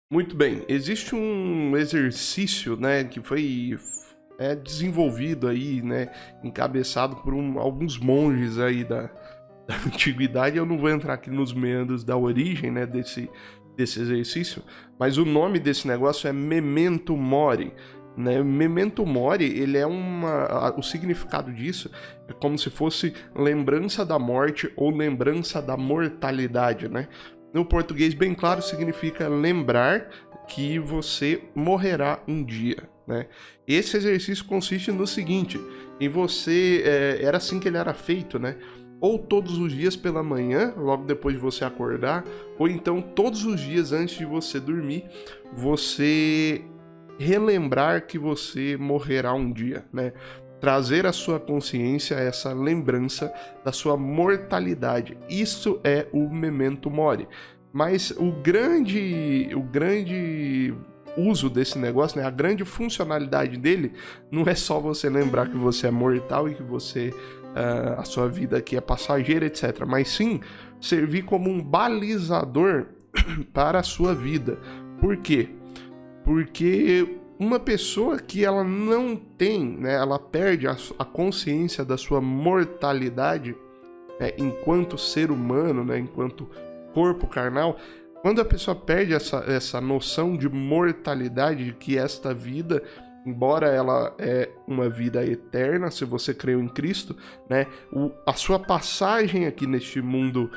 Muito bem, existe um exercício, né, que foi desenvolvido aí, né, encabeçado por alguns monges aí da antiguidade. Eu não vou entrar aqui nos meandros da origem, né, desse exercício, mas o nome desse negócio é Memento Mori. Né? Memento Mori, ele é o significado disso é como se fosse lembrança da morte ou lembrança da mortalidade, né? No português, bem claro, significa lembrar que você morrerá um dia, né? Esse exercício consiste no seguinte, em você, era assim que ele era feito, né? Ou todos os dias pela manhã, logo depois de você acordar, ou então todos os dias antes de você dormir, você relembrar que você morrerá um dia, né? Trazer à sua consciência essa lembrança da sua mortalidade. Isso é o Memento Mori. Mas o grande uso desse negócio, né? A grande funcionalidade dele não é só você lembrar que você é mortal e que você a sua vida aqui é passageira, etc. Mas sim servir como um balizador para a sua vida. Por quê? Porque uma pessoa que ela não tem, né, ela perde a consciência da sua mortalidade, né, enquanto ser humano, né, enquanto corpo carnal, quando a pessoa perde essa noção de mortalidade, de que esta vida, embora ela é uma vida eterna, se você creu em Cristo, né, a sua passagem aqui neste mundo,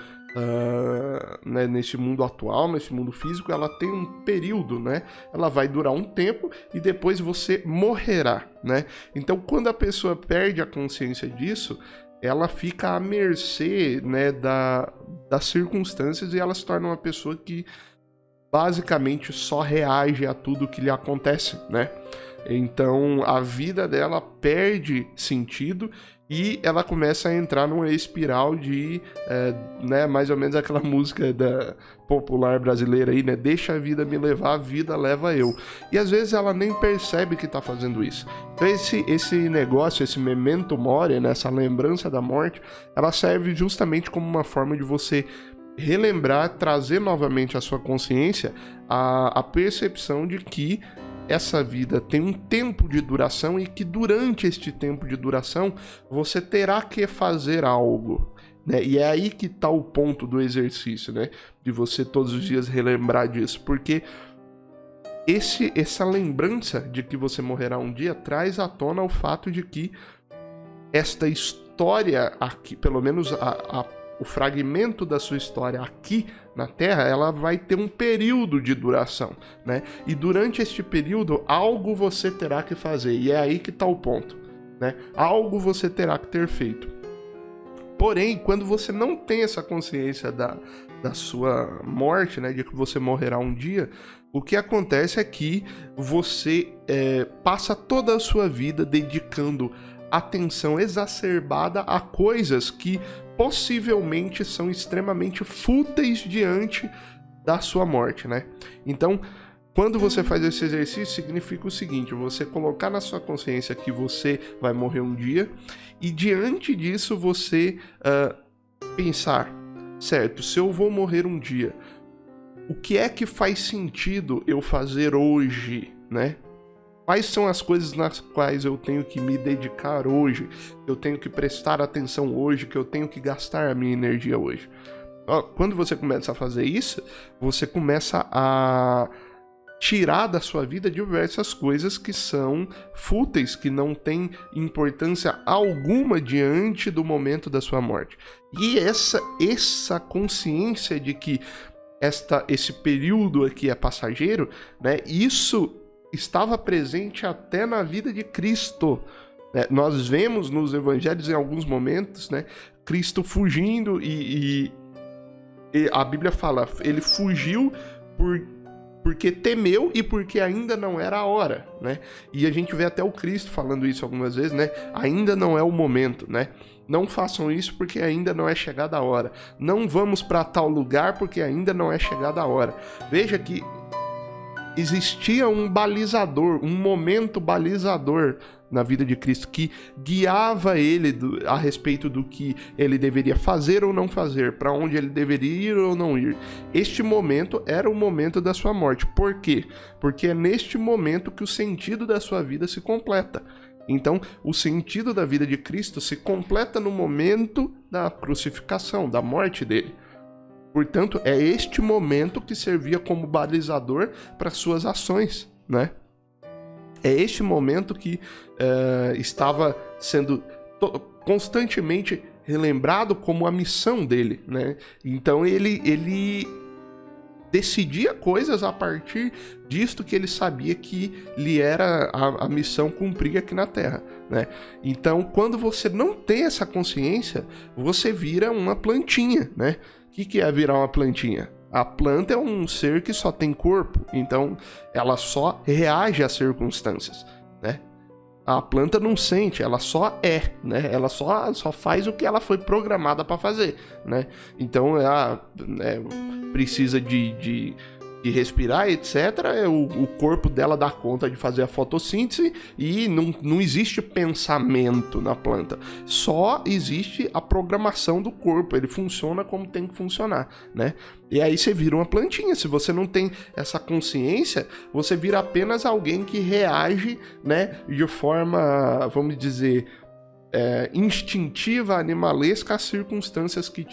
né, neste mundo atual, neste mundo físico, ela tem um período, né? Ela vai durar um tempo e depois você morrerá, né? Então, quando a pessoa perde a consciência disso, ela fica à mercê, né, das circunstâncias, e ela se torna uma pessoa que basicamente só reage a tudo que lhe acontece, né? Então a vida dela perde sentido e ela começa a entrar numa espiral de, né, mais ou menos aquela música da popular brasileira aí, né? Deixa a vida me levar, a vida leva eu. E às vezes ela nem percebe que tá fazendo isso. Então esse negócio, esse memento mori, né, essa lembrança da morte, ela serve justamente como uma forma de você relembrar, trazer novamente à sua consciência a percepção de que essa vida tem um tempo de duração e que durante este tempo de duração você terá que fazer algo, né? E é aí que está o ponto do exercício, né? De você todos os dias relembrar disso, porque essa lembrança de que você morrerá um dia traz à tona o fato de que esta história aqui, pelo menos o fragmento da sua história aqui na Terra, ela vai ter um período de duração, né? E durante este período, algo você terá que fazer, e é aí que está o ponto, né? Algo você terá que ter feito. Porém, quando você não tem essa consciência da sua morte, né, de que você morrerá um dia, o que acontece é que você passa toda a sua vida dedicando atenção exacerbada a coisas que possivelmente são extremamente fúteis diante da sua morte, né? Então, quando você faz esse exercício, significa o seguinte: você colocar na sua consciência que você vai morrer um dia e diante disso você pensar, certo, se eu vou morrer um dia, o que é que faz sentido eu fazer hoje, né? Quais são as coisas nas quais eu tenho que me dedicar hoje, que eu tenho que prestar atenção hoje, que eu tenho que gastar a minha energia hoje? Quando você começa a fazer isso, você começa a tirar da sua vida diversas coisas que são fúteis, que não têm importância alguma diante do momento da sua morte. E essa consciência de que esse período aqui é passageiro, né? Isso estava presente até na vida de Cristo. Nós vemos nos evangelhos em alguns momentos, né, Cristo fugindo e a Bíblia fala, ele fugiu porque temeu e porque ainda não era a hora, né? E a gente vê até o Cristo falando isso algumas vezes, né? Ainda não é o momento, né? Não façam isso porque ainda não é chegada a hora. Não vamos para tal lugar porque ainda não é chegada a hora. Veja que existia um balizador, um momento balizador na vida de Cristo, que guiava ele a respeito do que ele deveria fazer ou não fazer, para onde ele deveria ir ou não ir. Este momento era o momento da sua morte. Por quê? Porque é neste momento que o sentido da sua vida se completa. Então, o sentido da vida de Cristo se completa no momento da crucificação, da morte dele. Portanto, é este momento que servia como balizador para suas ações, né? É este momento que estava sendo constantemente relembrado como a missão dele, né? Então, ele decidia coisas a partir disto que ele sabia que lhe era a missão cumprir aqui na Terra, né? Então, quando você não tem essa consciência, você vira uma plantinha, né? O que é virar uma plantinha? A planta é um ser que só tem corpo, então ela só reage às circunstâncias, né? A planta não sente, ela só é, né? Ela só faz o que ela foi programada para fazer, né? Então ela precisa de respirar, etc. O corpo dela dá conta de fazer a fotossíntese e não existe pensamento na planta. Só existe a programação do corpo, ele funciona como tem que funcionar, né? E aí você vira uma plantinha. Se você não tem essa consciência, você vira apenas alguém que reage, né, de forma, vamos dizer, instintiva, animalesca às circunstâncias que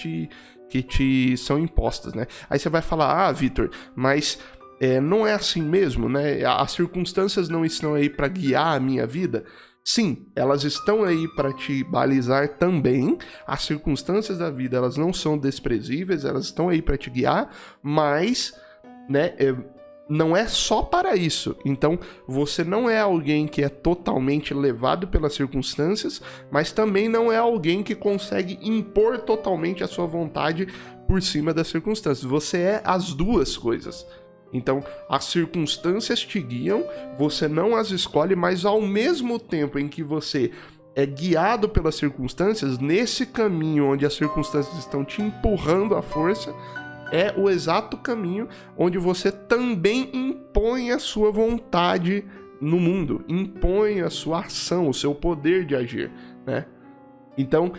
te são impostas, né? Aí você vai falar, Vitor, mas não é assim mesmo, né? As circunstâncias não estão aí para guiar a minha vida? Sim, elas estão aí para te balizar também. As circunstâncias da vida, elas não são desprezíveis, elas estão aí para te guiar, mas, né, não é só para isso. Então, você não é alguém que é totalmente levado pelas circunstâncias, mas também não é alguém que consegue impor totalmente a sua vontade por cima das circunstâncias. Você é as duas coisas. Então, as circunstâncias te guiam, você não as escolhe, mas ao mesmo tempo em que você é guiado pelas circunstâncias, nesse caminho onde as circunstâncias estão te empurrando à força, é o exato caminho onde você também impõe a sua vontade no mundo, impõe a sua ação, o seu poder de agir, né? Então,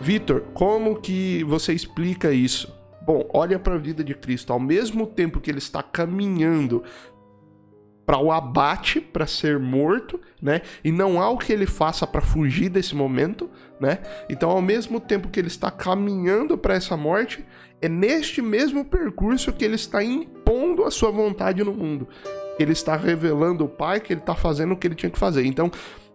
Vitor, como que você explica isso? Bom, olha para a vida de Cristo. Ao mesmo tempo que ele está caminhando para o abate, para ser morto, né? E não há o que ele faça para fugir desse momento, né? Então, ao mesmo tempo que ele está caminhando para essa morte, é neste mesmo percurso que ele está impondo a sua vontade no mundo. Ele está revelando o Pai, que ele está fazendo o que ele tinha que fazer. Então,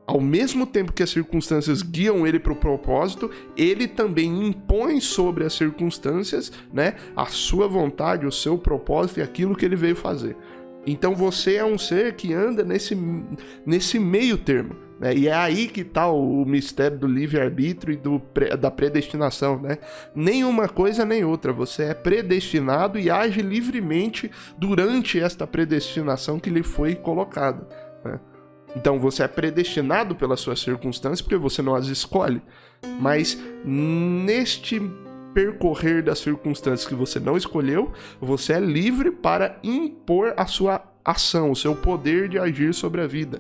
ao mesmo tempo que as circunstâncias guiam ele para o propósito, ele também impõe sobre as circunstâncias, né, a sua vontade, o seu propósito e aquilo que ele veio fazer. Então você é um ser que anda nesse meio termo, né? E é aí que está o mistério do livre-arbítrio e da predestinação, né? Nem uma coisa nem outra. Você é predestinado e age livremente durante esta predestinação que lhe foi colocada, né? Então você é predestinado pelas suas circunstâncias porque você não as escolhe. Mas neste percorrer das circunstâncias que você não escolheu, você é livre para impor a sua ação, o seu poder de agir sobre a vida.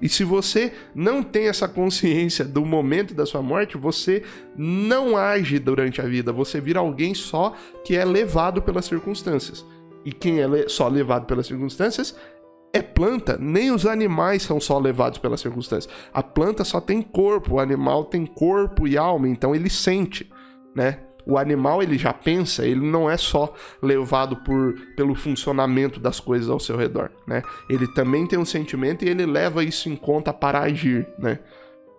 E se você não tem essa consciência do momento da sua morte, você não age durante a vida, você vira alguém só que é levado pelas circunstâncias. E quem é só levado pelas circunstâncias é planta. Nem os animais são só levados pelas circunstâncias. A planta só tem corpo, o animal tem corpo e alma, então ele sente, né? O animal, ele já pensa, ele não é só levado pelo funcionamento das coisas ao seu redor, né? Ele também tem um sentimento e ele leva isso em conta para agir, né?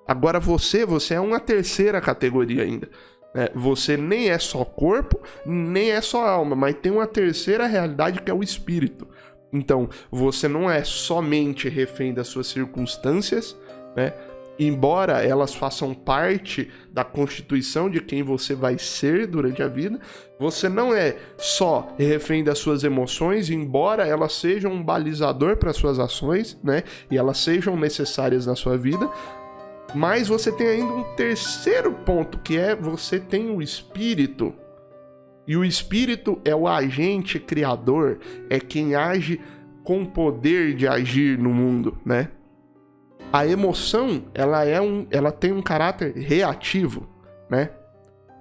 Agora você é uma terceira categoria ainda, né? Você nem é só corpo, nem é só alma, mas tem uma terceira realidade que é o espírito. Então, você não é somente refém das suas circunstâncias, né? Embora elas façam parte da constituição de quem você vai ser durante a vida, você não é só refém das suas emoções, embora elas sejam um balizador para suas ações, né? E elas sejam necessárias na sua vida, mas você tem ainda um terceiro ponto, que é você tem o espírito. E o espírito é o agente criador, é quem age com poder de agir no mundo, né? A emoção, ela tem um caráter reativo, né?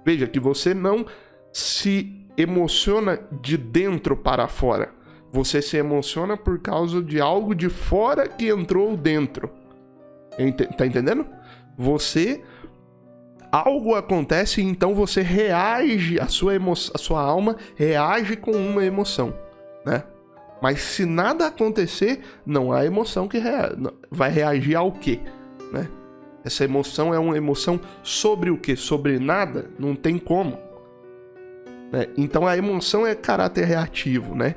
Veja que você não se emociona de dentro para fora. Você se emociona por causa de algo de fora que entrou dentro. Tá entendendo? Algo acontece e então você reage, a sua alma reage com uma emoção, né? Mas se nada acontecer, não há emoção que vai reagir ao quê, né? Essa emoção é uma emoção sobre o quê? Sobre nada? Não tem como, né? Então a emoção é caráter reativo, né?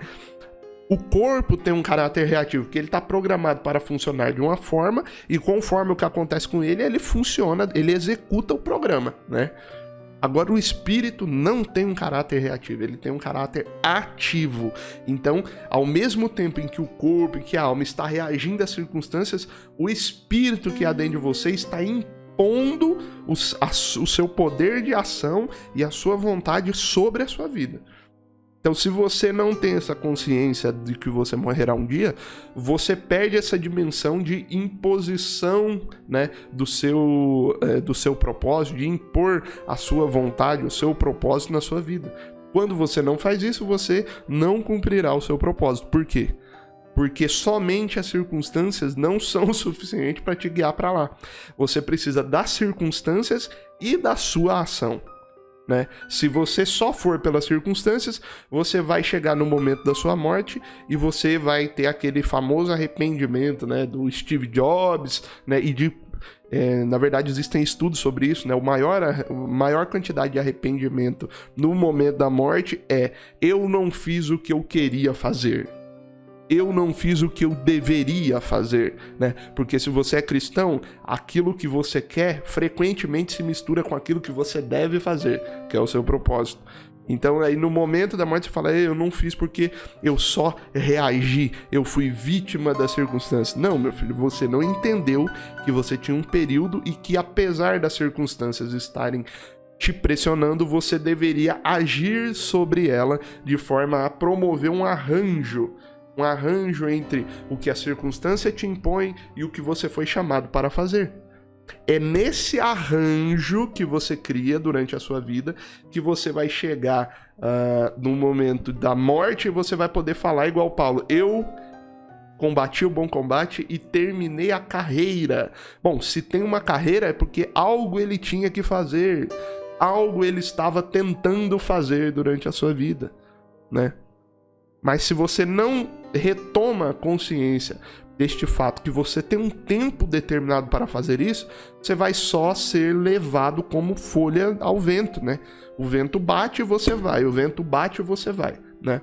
O corpo tem um caráter reativo, porque ele está programado para funcionar de uma forma e conforme o que acontece com ele, ele funciona, ele executa o programa, né? Agora o espírito não tem um caráter reativo, ele tem um caráter ativo. Então, ao mesmo tempo em que o corpo e que a alma está reagindo às circunstâncias, o espírito que há dentro de você está impondo o seu poder de ação e a sua vontade sobre a sua vida. Então, se você não tem essa consciência de que você morrerá um dia, você perde essa dimensão de imposição, né, do seu propósito, de impor a sua vontade, o seu propósito na sua vida. Quando você não faz isso, você não cumprirá o seu propósito. Por quê? Porque somente as circunstâncias não são o suficiente para te guiar para lá. Você precisa das circunstâncias e da sua ação, né? Se você só for pelas circunstâncias, você vai chegar no momento da sua morte e você vai ter aquele famoso arrependimento, né, do Steve Jobs, né, na verdade existem estudos sobre isso, né? A maior quantidade de arrependimento no momento da morte é: eu não fiz o que eu queria fazer. Eu não fiz o que eu deveria fazer, né? Porque se você é cristão, aquilo que você quer frequentemente se mistura com aquilo que você deve fazer, que é o seu propósito. Então aí no momento da morte você fala: eu não fiz porque eu só reagi, eu fui vítima das circunstâncias. Não, meu filho, você não entendeu que você tinha um período e que apesar das circunstâncias estarem te pressionando, você deveria agir sobre ela de forma a promover um arranjo entre o que a circunstância te impõe e o que você foi chamado para fazer. É nesse arranjo que você cria durante a sua vida que você vai chegar no momento da morte e você vai poder falar igual Paulo: eu combati o bom combate e terminei a carreira. Bom, se tem uma carreira é porque algo ele tinha que fazer, algo ele estava tentando fazer durante a sua vida, né? Mas se você não retoma a consciência deste fato que você tem um tempo determinado para fazer isso, você vai só ser levado como folha ao vento, né? O vento bate e você vai, o vento bate e você vai, né?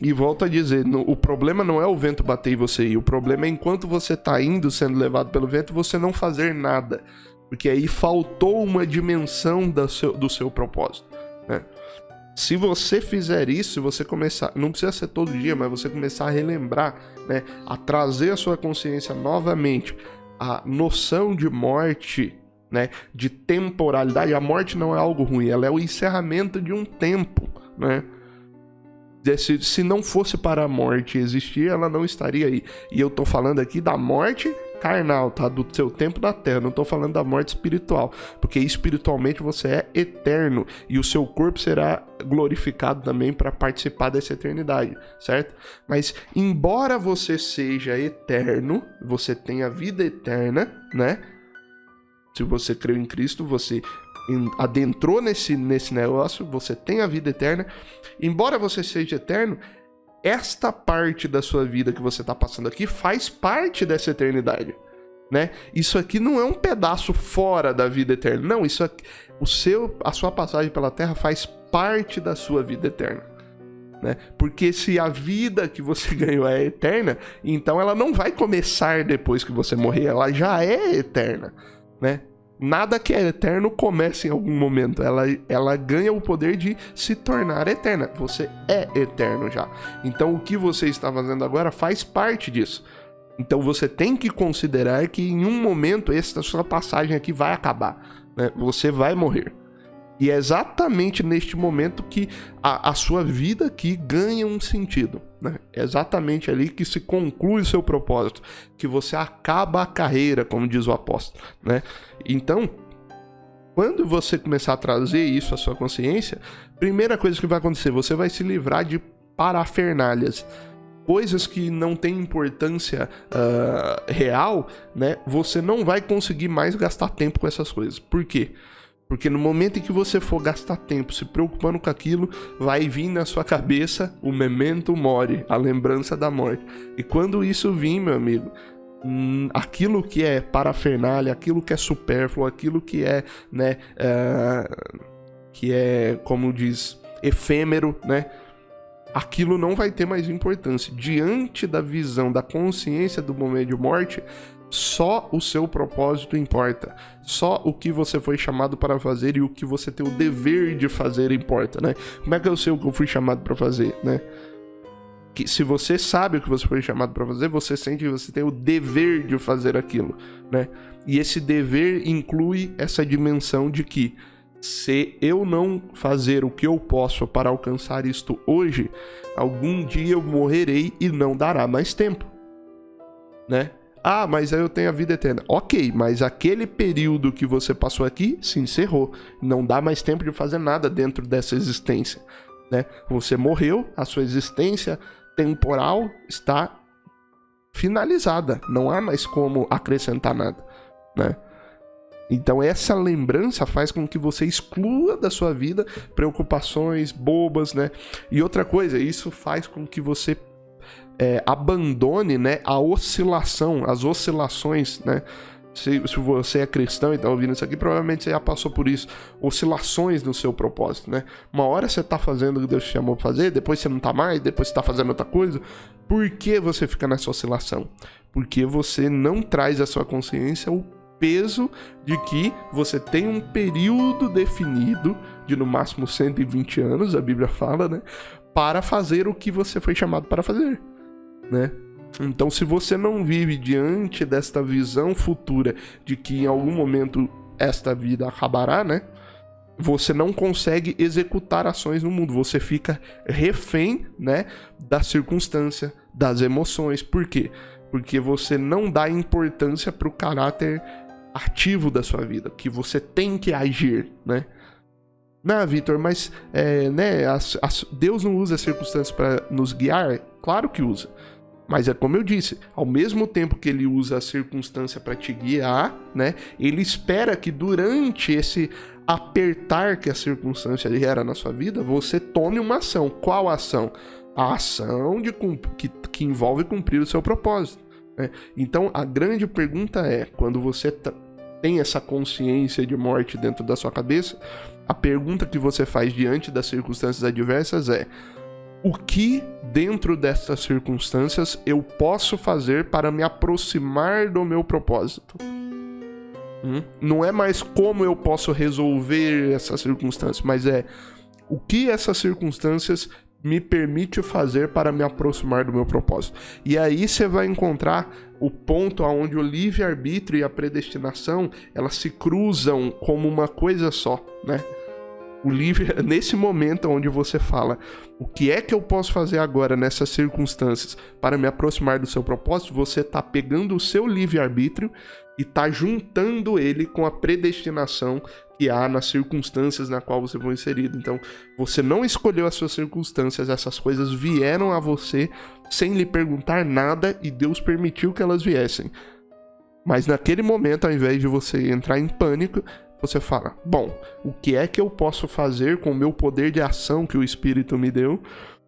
E volto a dizer, o problema não é o vento bater e você ir, o problema é enquanto você está indo, sendo levado pelo vento, você não fazer nada, porque aí faltou uma dimensão do seu propósito, né? Se você fizer isso, se você começar, não precisa ser todo dia, mas você começar a relembrar, né, a trazer a sua consciência novamente, a noção de morte, né, de temporalidade. A morte não é algo ruim, ela é o encerramento de um tempo, né? Se não fosse para a morte existir, ela não estaria aí. E eu tô falando aqui da morte carnal, tá? Do seu tempo na Terra. Não tô falando da morte espiritual, porque espiritualmente você é eterno e o seu corpo será glorificado também para participar dessa eternidade, certo? Mas embora você seja eterno, você tenha vida eterna, né? Se você creu em Cristo, você adentrou nesse negócio, você tem a vida eterna. Embora você seja eterno, esta parte da sua vida que você está passando aqui faz parte dessa eternidade, né? Isso aqui não é um pedaço fora da vida eterna. Não, isso aqui, a sua passagem pela Terra faz parte da sua vida eterna, né? Porque se a vida que você ganhou é eterna, então ela não vai começar depois que você morrer, ela já é eterna, né? Nada que é eterno começa em algum momento. Ela ganha o poder de se tornar eterna. Você é eterno já. Então o que você está fazendo agora faz parte disso. Então você tem que considerar que em um momento essa sua passagem aqui vai acabar, né? Você vai morrer. E é exatamente neste momento que a sua vida aqui ganha um sentido, né? É exatamente ali que se conclui o seu propósito, que você acaba a carreira, como diz o apóstolo, né? Então, quando você começar a trazer isso à sua consciência, primeira coisa que vai acontecer, você vai se livrar de parafernálias, coisas que não têm importância real, né? Você não vai conseguir mais gastar tempo com essas coisas. Por quê? Porque no momento em que você for gastar tempo se preocupando com aquilo, vai vir na sua cabeça o memento mori, a lembrança da morte. E quando isso vir, meu amigo, aquilo que é parafernália, aquilo que é supérfluo, aquilo que é, né, como diz, efêmero, né? Aquilo não vai ter mais importância. Diante da visão, da consciência do momento de morte, só o seu propósito importa. Só o que você foi chamado para fazer e o que você tem o dever de fazer importa, né? Como é que eu sei o que eu fui chamado para fazer, né? Que se você sabe o que você foi chamado para fazer, você sente que você tem o dever de fazer aquilo, né? E esse dever inclui essa dimensão de que se eu não fazer o que eu posso para alcançar isto hoje, algum dia eu morrerei e não dará mais tempo, né? Ah, mas aí eu tenho a vida eterna. Ok, mas aquele período que você passou aqui se encerrou. Não dá mais tempo de fazer nada dentro dessa existência, né? Você morreu, a sua existência temporal está finalizada. Não há mais como acrescentar nada, né? Então essa lembrança faz com que você exclua da sua vida preocupações bobas, né? E outra coisa, isso faz com que você abandone, né, a oscilação, as oscilações, né? Se você é cristão e tá ouvindo isso aqui, provavelmente você já passou por isso. Oscilações no seu propósito, né? Uma hora você tá fazendo o que Deus te chamou pra fazer, depois você não tá mais, depois você tá fazendo outra coisa. Por que você fica nessa oscilação? Porque você não traz à sua consciência o peso de que você tem um período definido de no máximo 120 anos, a Bíblia fala, né, para fazer o que você foi chamado para fazer, né? Então, se você não vive diante desta visão futura de que em algum momento esta vida acabará, né, você não consegue executar ações no mundo, você fica refém, né, da circunstância, das emoções. Por quê? Porque você não dá importância para o caráter ativo da sua vida, que você tem que agir, né? Não, Vitor, mas né, Deus não usa as circunstâncias para nos guiar? Claro que usa. Mas é como eu disse, ao mesmo tempo que ele usa a circunstância para te guiar, né, ele espera que durante esse apertar que a circunstância gera na sua vida, você tome uma ação. Qual ação? A ação que envolve cumprir o seu propósito, né? Então, a grande pergunta é, quando você tem essa consciência de morte dentro da sua cabeça, a pergunta que você faz diante das circunstâncias adversas é: o que dentro dessas circunstâncias eu posso fazer para me aproximar do meu propósito? Não é mais como eu posso resolver essas circunstâncias, mas é o que essas circunstâncias me permite fazer para me aproximar do meu propósito. E aí você vai encontrar o ponto onde o livre-arbítrio e a predestinação, elas se cruzam como uma coisa só, né? Nesse momento onde você fala, o que é que eu posso fazer agora nessas circunstâncias para me aproximar do seu propósito, você está pegando o seu livre-arbítrio e está juntando ele com a predestinação que há nas circunstâncias na qual você foi inserido. Então, você não escolheu as suas circunstâncias, essas coisas vieram a você sem lhe perguntar nada e Deus permitiu que elas viessem. Mas naquele momento, ao invés de você entrar em pânico, você fala: bom, o que é que eu posso fazer com o meu poder de ação que o Espírito me deu,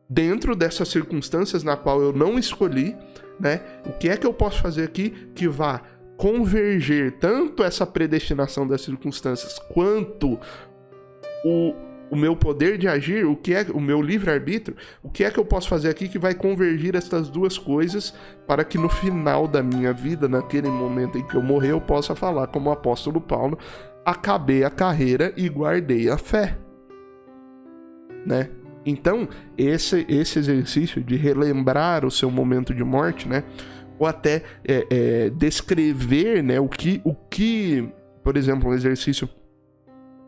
dentro dessas circunstâncias na qual eu não escolhi, né? O que é que eu posso fazer aqui que vá converger tanto essa predestinação das circunstâncias quanto o meu poder de agir, o que é o meu livre-arbítrio, o que é que eu posso fazer aqui que vai convergir essas duas coisas para que no final da minha vida, naquele momento em que eu morrer, eu possa falar como o apóstolo Paulo: acabei a carreira e guardei a fé, né? Então, esse exercício de relembrar o seu momento de morte, né? Ou até descrever, né? O que, por exemplo, um exercício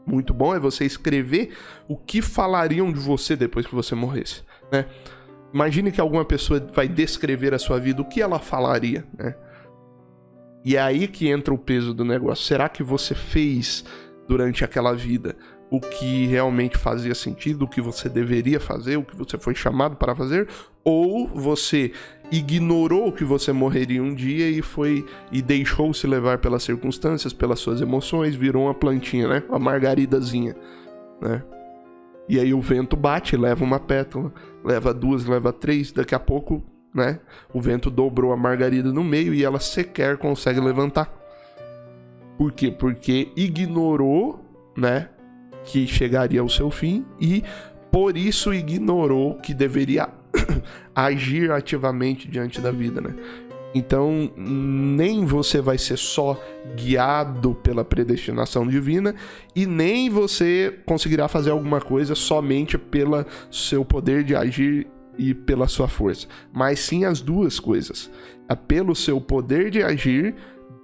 muito bom é você escrever o que falariam de você depois que você morresse, né? Imagine que alguma pessoa vai descrever a sua vida, o que ela falaria, né? E é aí que entra o peso do negócio. Será que você fez durante aquela vida o que realmente fazia sentido, o que você deveria fazer, o que você foi chamado para fazer? Ou você ignorou que você morreria um dia e deixou-se levar pelas circunstâncias, pelas suas emoções, virou uma plantinha, né? Uma margaridazinha, né? E aí o vento bate, leva uma pétala, leva 2, leva 3, daqui a pouco, né? O vento dobrou a margarida no meio e ela sequer consegue levantar. Por quê? Porque ignorou, né, que chegaria ao seu fim e por isso ignorou que deveria agir ativamente diante da vida, né? Então, nem você vai ser só guiado pela predestinação divina e nem você conseguirá fazer alguma coisa somente pelo seu poder de agir e pela sua força, mas sim as duas coisas. É pelo seu poder de agir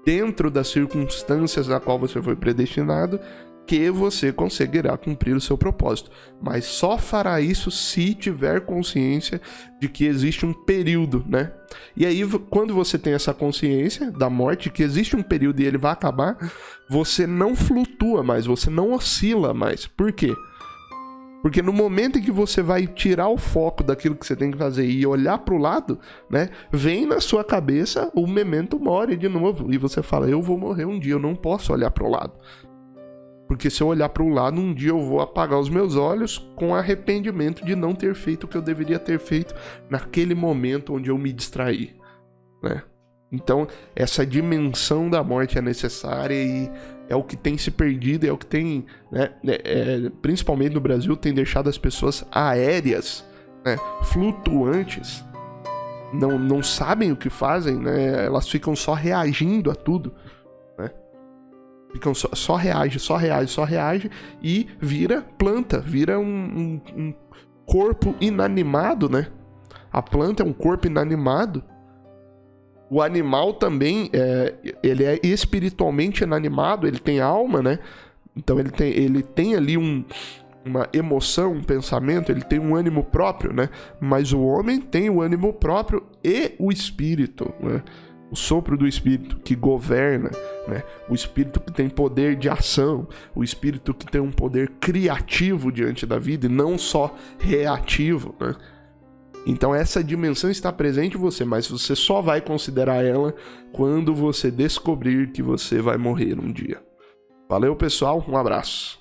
dentro das circunstâncias na qual você foi predestinado que você conseguirá cumprir o seu propósito, mas só fará isso se tiver consciência de que existe um período, né? E aí, quando você tem essa consciência da morte, que existe um período e ele vai acabar, você não flutua mais, você não oscila mais. Por quê? Porque no momento em que você vai tirar o foco daquilo que você tem que fazer e olhar para o lado, né, vem na sua cabeça o memento mori de novo, e você fala, eu vou morrer um dia, eu não posso olhar para o lado. Porque se eu olhar para o lado, um dia eu vou apagar os meus olhos com arrependimento de não ter feito o que eu deveria ter feito naquele momento onde eu me distraí, né? Então, essa dimensão da morte é necessária e é o que tem se perdido, é o que tem, né, principalmente no Brasil, tem deixado as pessoas aéreas, né, flutuantes, não sabem o que fazem, né? Elas ficam só reagindo a tudo, né? Ficam só reage e vira planta, vira um corpo inanimado, né? A planta é um corpo inanimado. O animal também, ele é espiritualmente inanimado, ele tem alma, né? Então ele tem ali uma emoção, um pensamento, ele tem um ânimo próprio, né? Mas o homem tem o ânimo próprio e o espírito, né? O sopro do espírito que governa, né? O espírito que tem poder de ação, o espírito que tem um poder criativo diante da vida e não só reativo, né? Então essa dimensão está presente em você, mas você só vai considerar ela quando você descobrir que você vai morrer um dia. Valeu, pessoal, um abraço.